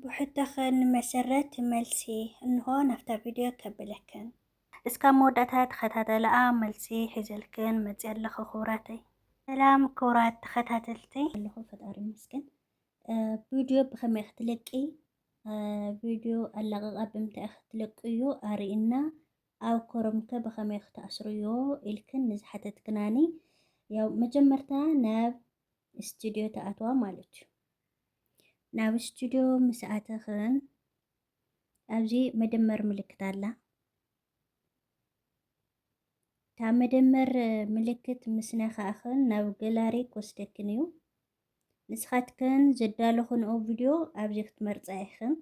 بحتخن مسرت ملسي إنه نفتح فيديو كبلكن اسكا مودتها تختاتلقا ملسي حزلكن متيالخ خوراتي سلام كورات تختاتلتي اللخو فتاري مسكن فيديو بخمي اختلقي فيديو اللغة بمتى اختلقيو أرينا أو كورمك بخمي اختأسريو إلكن نزحتت كناني يو مجمرتا ناب استوديو تأتوا مالتو ناب استوديو مساعتخن أبزي مدمر ملكت الله تا مدمر ملكت مسنخ أخن ناب جلاري كوستكنيو نسخاتكن زدالخن أو فيديو أبزي ختمرت أيخن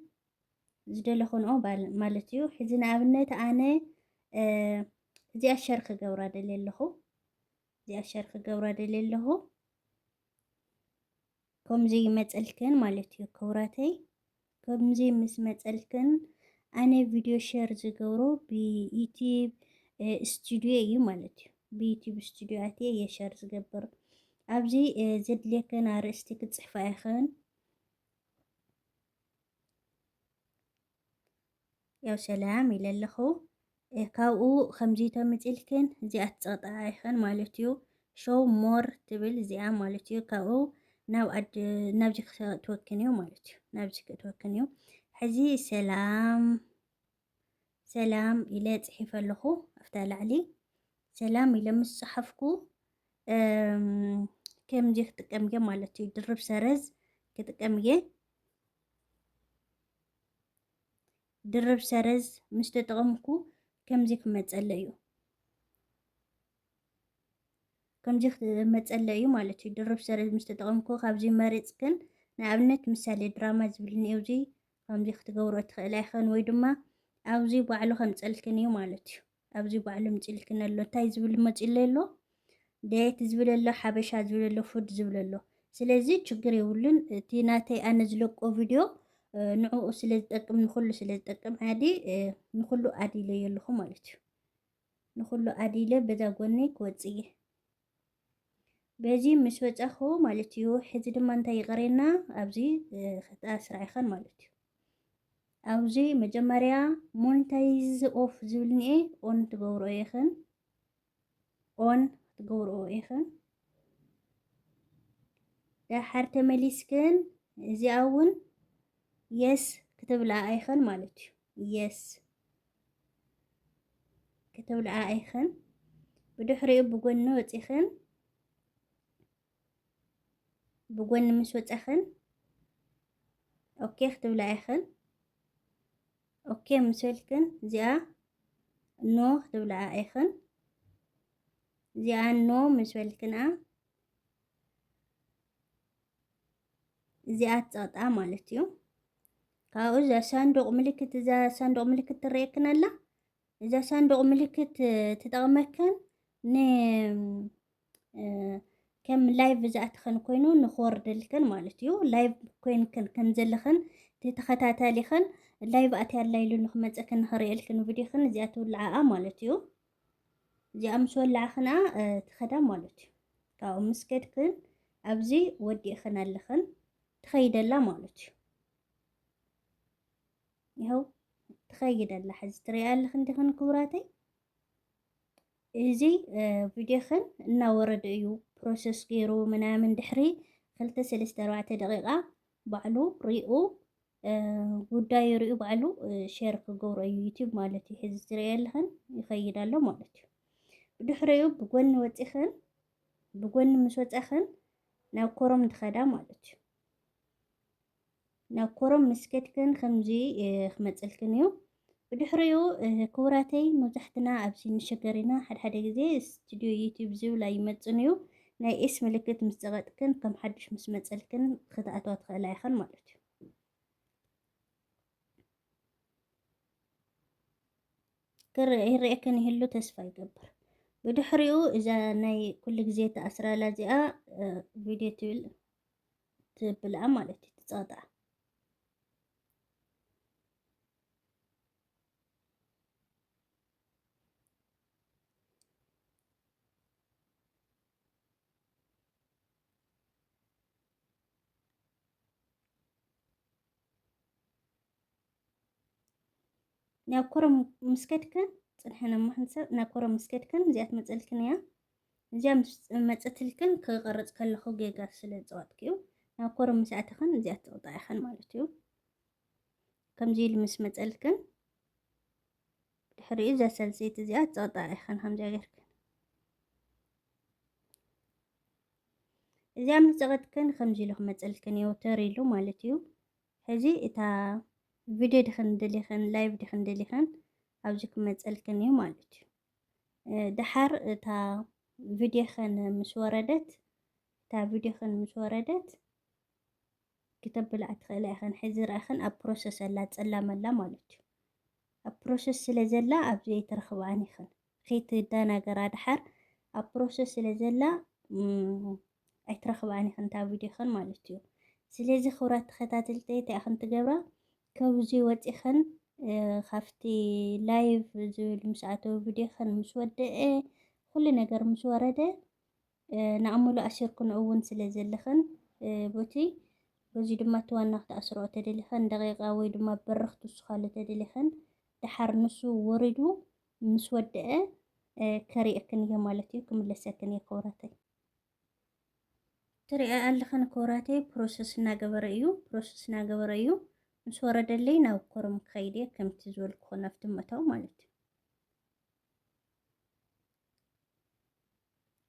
زدالخن أو مالتيو حزين أبنت أنا زي الشرخ جورا دليلهو زي الشرخ جورا دليلهو كم زي متسألكن مالتيو كوراتي كم زي متسألكن أنا فيديو شير زجورو بيوتيوب استوديو أيو مالتيو بيوتيوب استوديواتي يشير زجبر أبزي زد لكن أرستي كتصحف أخن يا سلام إلى اللخو كاو خمزيتا متسألكن زي أتسقطع أخن مالتيو شو مور تبل زي مالتيو كاو ناو أد نابجك توكنيو مالتيو نابجك توكنيو حزي سلام إلى تصحيف اللخو أفتال علي سلام إلى مصحفكو كم جيك تقمجي مالتيو درب سرز كتقمجي درب سرز مستتغمكو كم جيك متسأليو كم جيك متسأليو مالتيو درب سرز مستتغمكو خابزي ماريتسكن نعبنت مثالي دراما زبلني أوزي كم جيك تقورو تخيلايخن ويدما أوزي بعلو خمسألكنيو مالتيو أوزي بعلو متسألكن اللو تاي زبل متسأليلو ديت زبللو حبشا زبللو فود زبللو سلازي تشجر يولن تيناتي أنا زلوكو فيديو نعو سلازتقم نخلو سلازتقم عادي نخلو عادي لي يلخو مالتيو نخلو عادي لي بدا قوني كواتسيه بازي مسوات أخو مالتيو حزي دمان تاي غرينا أبزي خطأ سرعيخان مالتيو أوزي مجمريا مونتايز أوف زبلني أون تقورو إيخن أون تقورو إيخن دا حارت مليسكن زي أون يس كتب لها أيخن مالتيو يس كتب لها أيخن بدحري بقولنا وتيخن بقولنا مسوت أخن أوكي كتب لها أيخن أوكي مسولكن زي نو كتب لها أيخن زي نو مسولكن زي أتصاطع مالتيو كاو إذا صندوق ملكت إذا صندوق ملكت تريكن الله إذا صندوق ملكت تتغمكن كم لايف إذا أتخن كوينو نخورد لكن مالتيو لايف كوين كن زلخن تتختاتالي خن لايف أتي الليلو نخمت أكن هري لكن فيديو خن زي أتولع مالتيو زي أمسول لعخنا تخدا مالتيو كاو مسكت كن أبزي ودي خنا لخن تخيد الله مالتيو يهو تخيد الله حز تريال لخن تخن كوراتي إزي فيديو خن نورد أيو بروسس غيرو من دحري خلت 3 دقيقة بعلو ريقو وداي ريقو بعلو شيرك غور أيو يوتيوب مالتي حز تريال لخن يخيد الله مالتيو دحريو بقون وتخن بقون مسوت أخن ناو كورم دخدا مالتيو ناو كورم مسكتكن خمزي خمتسلكنيو بدحريو كوراتي مزحتنا أبسي نشكرنا حد جزي استوديو يوتيوب زيو لا يمتنيو ناي اسم لكت مستغتكن كم حدش مسمتسلكن خطأتات خلاي خن مالتيو كر رأيكن هلو تسفى يقبر بدحريو إذا ناي كل جزية أسرى لازئة فيديو تبلع مالتي تتصادع ናብ ኮረም مسكتكن صنحنا ما حنسب ናብ ኮረም مسكتكن እዚኣት መፀልክን እያ እዚኣ መፀትልክን ክቐርጽ ከለኹ ጌጋ ስለ ፀዋጥክዩ ናብ ኮረም مساعتكن እዚኣት ተውጣይኸን ማለት እዩ ከምዚ ኢሉ ምስ መፀልክን ድሕሪኡ እዛ ሰልሰይቲ እዚኣት ፀውጣይኸን ከምዚ ጌርክን እዚኣ ምስ ፀቐጥክን ከምዚ ኢሉ መፀልክን ይውተር ኢሉ ማለት እዩ ሕዚ እታ ቪድዮ ድኽን ደሊኸን ላይቭ ድኽን ደሊኸን ኣብዚ ክመፀልክን እዩ ማለት እዩ ድሓር እታ ቪድዮ ኸን ምስ ወረደት ክተብልዓ ትኽእላ ኢኸን ሕዚ ረኣኸን ኣብ ፕሮሰስ ኣላ ፀላመላ ማለት እዩ ኣብ ፕሮሰስ ስለ ዘላ ኣብዚ ኣይተረኽባን ኢኸን ከይትደናገራ ድሓር ኣብ ፕሮሰስ ስለ ዘላ ኣይትረኽባን ኢኸን እታ ቪድዮ ኸን ማለት እዩ ስለዚ ክብራት ተኸታተልተይ እንታይ ኢኸን ትገብራ ከብዚ ወፂኸን ካፍቲ ላይቭ ዝብል ምስኣተው ቪድዮ ኸን ምስ ወድአ ኩሉ ነገር ምስ ወረደ ንኣምሉ ኣሲርክን እውን ስለ ዘለኸን ቦቲ በዚ ድማ ተዋና ክትኣስርኦ ተደሊኸን ደቂቓ ወይ ድማ በርኽ ትስኻሉ ተደሊኸን ድሓር ንሱ ወሪዱ ምስ ወድአ ከሪአክን እየ ማለት እዩ ክምለሰክን እየ ክብራተይ ትሪአ ኣለኸን ክብራተይ ፕሮሰስ እናገበረ እዩ ምስ ወረደለይ ናብ ኮረም ክኸይድ እየ ከምቲ ዝበልኩ ናብቲ መእተው ማለት እዩ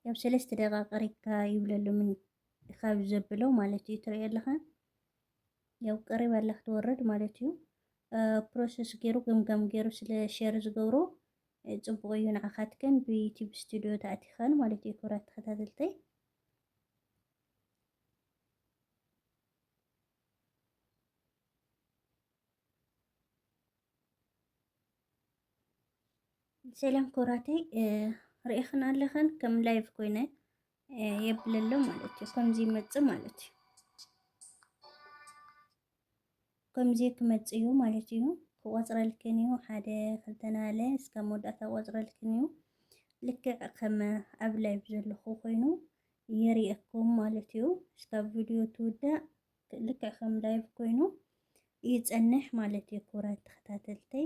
ያብ 3 ደቂቃ ቀሪብካ ይብለሉ ምን ካብ ዘብለው ማለት እዩ ትሪአ ኣለኸን ያው ቀሪብ ኣላ ክትወርድ ማለት እዩ ፕሮሰስ ገይሩ ገምገም ገይሩ ስለ ሼር ዝገብሮ ጽቡቕ እዩ ንዓኻትከን ብዩቲዩብ ስቱዲዮ ተኣቲኸን ማለት እዩ ክብራት ተኸታተልተይ ሰላም ክብራተይ ርኢኽን ኣለኸን ከም ላይቭ ኮይነ የብለሎ ማለት እዩ ከምዚ ይመጽእ ማለት እዩ ከምዚ ክመጽእ እዩ ማለት እዩ ክቆጽረልክን እዩ 1 2 ናለ እስካብ መወዳእታ ክቆጽረልክን እዩ ልክዕ ከም ኣብ ላይቭ ዘለኹ ኮይኑ የሪአኩም ማለት እዩ እስካብ ቪድዮ ትውዳእ ልክዕ ከም ላይቭ ኮይኑ ይጸንሕ ማለት እዩ ክብራት ተኸታተልተይ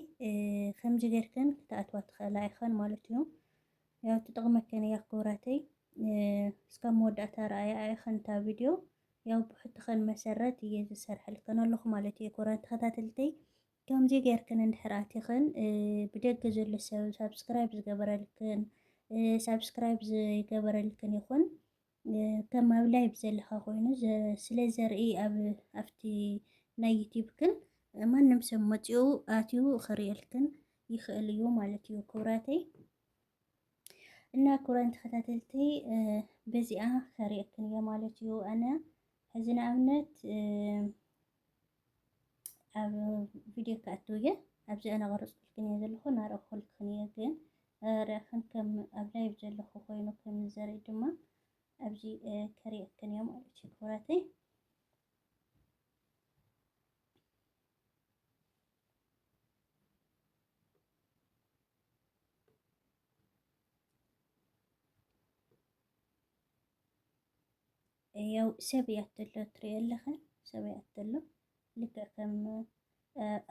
ከምዚ ጌርክን ክትኣትዋ ትኽእላ ኢኸን ማለት እዩ ያው ትጠቕመከን እያ ክብራተይ እስካብ መወዳእታ ረኣያ ኢኸን እታ ቪድዮ ያው ብሕትኸን መሰረት እየ ዝሰርሐልከን ኣለኹ ማለት እዩ ክብራት ተኸታተልተይ ከምዚ ጌርክን እንድሕር ኣቲኽን ብደገ ዘሎ ሰብ ሳብስክራይብ ዝገበረልክን ሳብስክራይብ ዘይገበረልክን ይኹን ከም ኣብ ላይቭ ዘለኻ ኮይኑ ስለ ዘርኢ ኣብቲ ናይ ዩቲዩብክን ማንም ሰብ መፂኡ ኣትዩ ክሪአልክን ይኽእል እዩ ማለት እዩ ክብራተይ እና ክብራት ተኸታተልተይ በዚኣ ከሪአክን እየ ማለት እዩ ኣነ ሕዚ ንኣብነት ኣብ ቪድዮ ክኣትው እየ ኣብዚ ኣነ ቀረፅኩልክን እየ ዘለኹ ናረኣኹልክን እየ ግን ርአኽን ከም ኣብ ላይቭ ዘለኹ ኮይኑ ከም ዘርኢ ድማ ኣብዚ ከሪአክን እየ ማለት እዩ ክብራተይ ያው ሰብ ያተሎ ትሪአ ኣለኸን ሰብ ያተሎ ልክዕ ከም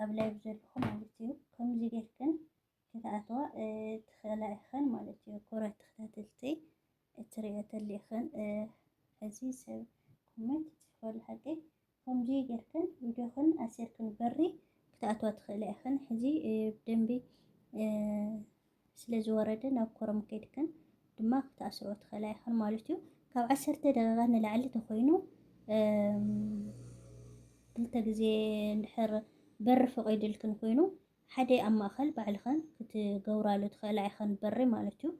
ኣብ ላይቭ ዘለኹ ማለት እዩ ከምዚ ጌርክን ክትኣትዋ ትኽእላ ኢኸን ማለት እዩ ክብራት ተኸታተልተይ ትሪአ ተሊእኸን ሕዚ ሰብ ኮመንት ጽፈሉ ሓቀይ ከምዚ ጌርክን ቪድዮኽን ኣሲርክን በሪ ክትኣትዋ ትኽእላ ኢኸን ሕዚ ብደንቢ ስለ ዝወረደ ናብ ኮረም ከይድክን ድማ ክትኣስርኦ ትኽእላ ኢኸን ማለት እዩ ካብ 10 ደቂቓ ንላዕሊ ተኮይኑ ክልተ ግዜ እንድሕር በሪ ፈቒድልክን ኮይኑ ሓደ ኣብ ማእኸል ባዕልኸን ክትገብራሉ ትኽእላ ኢኸን በሪ ማለት እዩ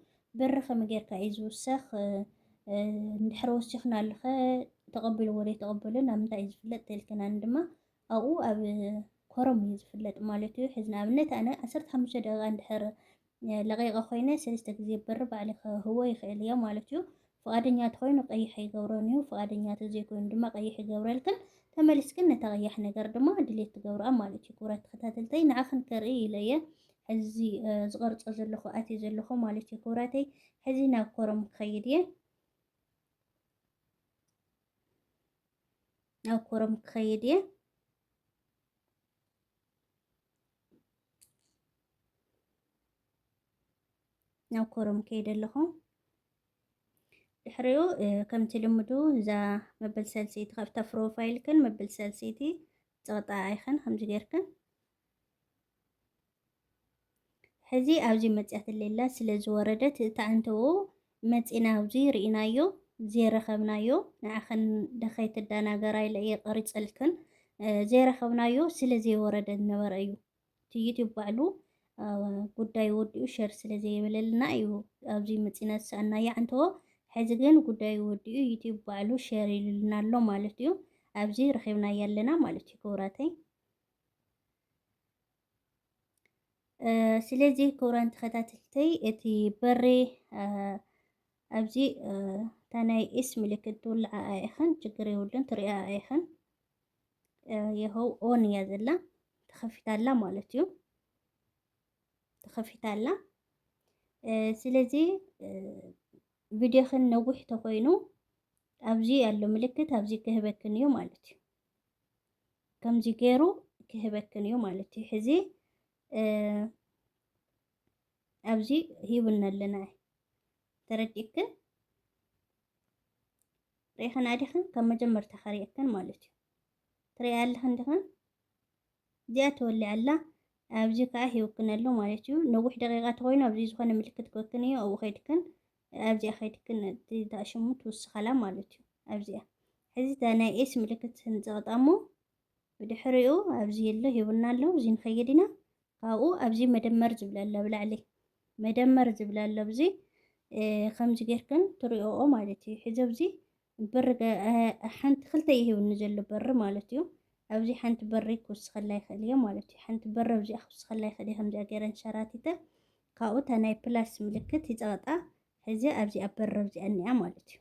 በሪ ከመይ ጌርካ እዩ ዝውሰኽ እንድሕር ወሲኽና ኣለኸ ተቐቢልዎ ዘይተቐበሉን ኣብ ምንታይ እዩ ዝፍለጥ ተልክና ድማ ኣብኡ ኣብ ኮረም እዩ ዝፍለጥ ማለት እዩ ሕዚ ንኣብነት ኣነ 15 ደቂቓ እንድሕር ለቂቐ ኮይነ 3 ግዜ በሪ ባዕሊ ክህቦ ይኽእል እየ ማለት እዩ ፈቃደኛ ተኮይኑ ቀይሕ ይገብሮን እዩ ፈቃደኛ ተዘይኮይኑ ድማ ቀይሕ ይገብረልክን ተመሊስክን ነታ ቀያሕ ነገር ድማ ድሌት ትገብራ ማለት እዩ ክብራት ተኸታተልተይ ንዓኽን ከርኢ ኢለየ ሕዚ ዝቐርፆ ዘለኹ ኣትየ ዘለኹ ማለት እዩ ክብራተይ ሕዚ ናብ ኮረም ክኸይድ እየ ናብ ኮረም ክኸይድ እየ ናብ ኮረም ከይደ ኣለኹ ድሕሪኡ ከምቲ ልምዱ እዛ መበል ሰልሰይቲ ካብታ ፕሮፋይልክን መበል ሰልሰይቲ ፀቕጣ ኣይኸን ከምዚ ጌርክን ሕዚ ኣብዚ መፅያት ሌላ ስለ ዝወረደት እታ እንተው መፂና ኣብዚ ርኢናዮ ዘይረኸብናዮ ንዓኸን ደኸይ ትዳናገራ ኢለ እየ ቀሪፀልክን ዘይረኸብናዮ ስለ ዘይወረደ ነበረ እዩ እቲ ዩቲዩብ ባዕሉ ጉዳይ ወዲኡ ሸር ስለ ዘይበለልና እዩ ኣብዚ መፂና ዝሰኣናያ እንተዎ ሕዚ ግን ጉዳይ ወዲኡ ዩቲዩብ ባዕሉ ሸር ይልልና ኣሎ ማለት እዩ ኣብዚ ረኺብናያ ኣለና ማለት እዩ ክቡራተይ ስለዚ ክቡራን ተኸታተልተይ እቲ በሪ ኣብዚ ታናይ ኤስ ምልክት ትውልዓ ኣይኸን ችግር የብልን ትሪኣ ኣይኸን ይኸው ኦን እያ ዘላ ተኸፊታላ ማለት እዩ ተኸፊታላ ስለዚ ቪድዮኽን ነዊሕ ተኮይኑ ኣብዚ ያለው ምልክት ኣብዚ ክህበክን እዩ ማለት እዩ ከምዚ ገይሩ ክህበክን እዩ ማለት እዩ ሕዚ ኣብዚ ሂብና ኣለና ተረዲእክን ሪኢኽን ኣዲኽን ካብ መጀመርታ ኸሪእክን ማለት እዩ ትሪኣ ኣለኽን ድኽን እዚኣ ተወሊዕ ኣላ ኣብዚ ከዓ ሂብክን ኣሎ ማለት እዩ ነዊሕ ደቂቓ ተኮይኑ ኣብዚ ዝኾነ ምልክት ክበክን እዩ ኣብኡ ከይድክን ኣብዚኣ ከይድክን ተኣሽሙ ትውስኻላ ማለት እዩ ኣብዚኣ ሕዚ እታ ናይ ኤስ ምልክት ንፀቕጣሞ ብድሕሪኡ ኣብዚ የሎ ሂቡና ኣሎ እዚ ንኸይድ ኢና ካብኡ ኣብዚ መደመር ዝብል ኣሎ ብላዕሊ መደመር ዝብል ኣሎ ኣብዚ ከምዚ ጌርክን ትሪኦኦ ማለት እዩ ሕዚ ኣብዚ ብር ሓንቲ ክልተ ይሂብኒ ዘሎ በሪ ማለት እዩ ኣብዚ ሓንቲ በሪ ክውስኸላ ይኽእል እየ ማለት እዩ ሓንቲ በሪ ኣብዚኣ ክውስኸላ ይኽእል እየ ከምዚኣ ገይረን ሸራቲተ ካብኡ እታ ናይ ፕላስ ምልክት ይፀቕጣ ሕዚ ኣብዚ ኣብ በሪ ኣብዚኣ እኒኣ ማለት እዩ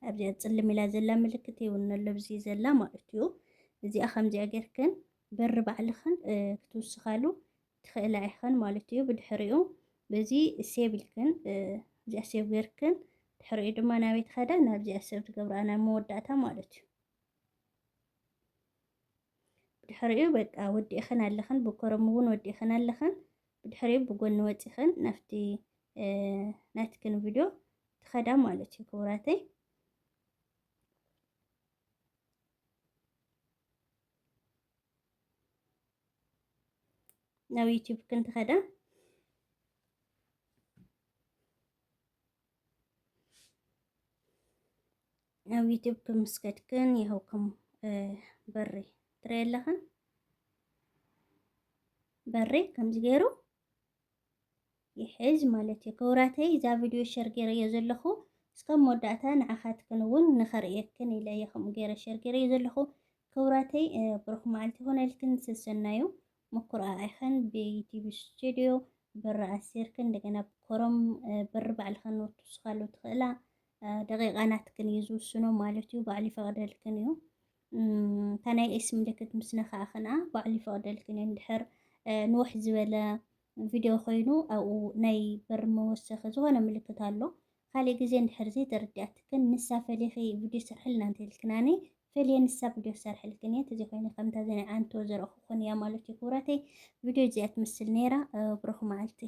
ኣብዚኣ ፅልም ኢላ ዘላ ምልክት ይውነ ኣሎ ኣብዚ ዘላ ማለት እዩ እዚኣ ከምዚኣ ጌርክን በሪ ባዕልኽን ክትውስኻሉ ትኽእላ ኢኽን ማለት እዩ ብድሕሪኡ በዚ ሴብ ኢልክን እዚኣ ሴብ ጌርክን ድሕሪኡ ድማ ናበይ ትኸዳ ናብዚኣ ሰብ ትገብራ ናብ መወዳእታ ማለት እዩ ብድሕሪኡ በቃ ወዲእኽን ኣለኽን ብኮረም እውን ወዲእኽን ኣለኽን ብድሕሪኡ ብጎኒ ወፂኽን ናፍቲ ናትክን ቪድዮ ትኸዳ ማለት እዩ ክቡራተይ ናብ ዩቲዩብ ክን ትኸዳ ናብ ዩቲዩብ ክምስከድክን ይኸውኩም በሪ ትሪኢ ኣለኽን በሪ ከምዚ ገይሩ ይሕዝ ማለት እዩ ክቡራተይ እዛ ቪድዮ ሸር ገይረዮ ዘለኹ እስካብ መወዳእታ ንዓኻትክን እውን ንኸርእየክን ኢለ እየ ከምኡ ገይረ ሸር ገይረዮ ዘለኹ ክቡራተይ ብሩኽ መዓልቲ ይኹነልክን ስሰናዩ ምኩር ኣይኸን ብዩቲዩብ ስቱድዮ በሪ ኣሲርክን እንደገና ብኮረም በሪ ባዕልኽን ትውስኻሉ ትኽእላ ደቂቓናትክን እዩ ዝውስኖ ማለት እዩ ባዕሉ ይፈቕደልክን እዩ እታ ናይ ኤስ ምልክት ምስ ነኻእኽን ባዕሉ ይፈቕደልክን እዩ እንድሕር ንውሕ ዝበለ ቪድዮ ኮይኑ ኣብኡ ናይ በሪ መወሰኺ ዝኾነ ምልክት ኣሎ ካልእ ግዜ እንድሕር ዘይተረዲኣትክን ንሳ ፈሊኺ ቪድዮ ሰርሕልና እንተኢልክናኒ ፈልየ ንሳ ቪድዮ ሰርሕልክን እየ ተዘይኮይነ ከምታ ዘናይ ኣንቶ ዘረኽኹን እያ ማለት እዩ ክቡራተይ ቪድዮ እዚኣ ትመስል ነይራ ብሩኽ መዓልቲ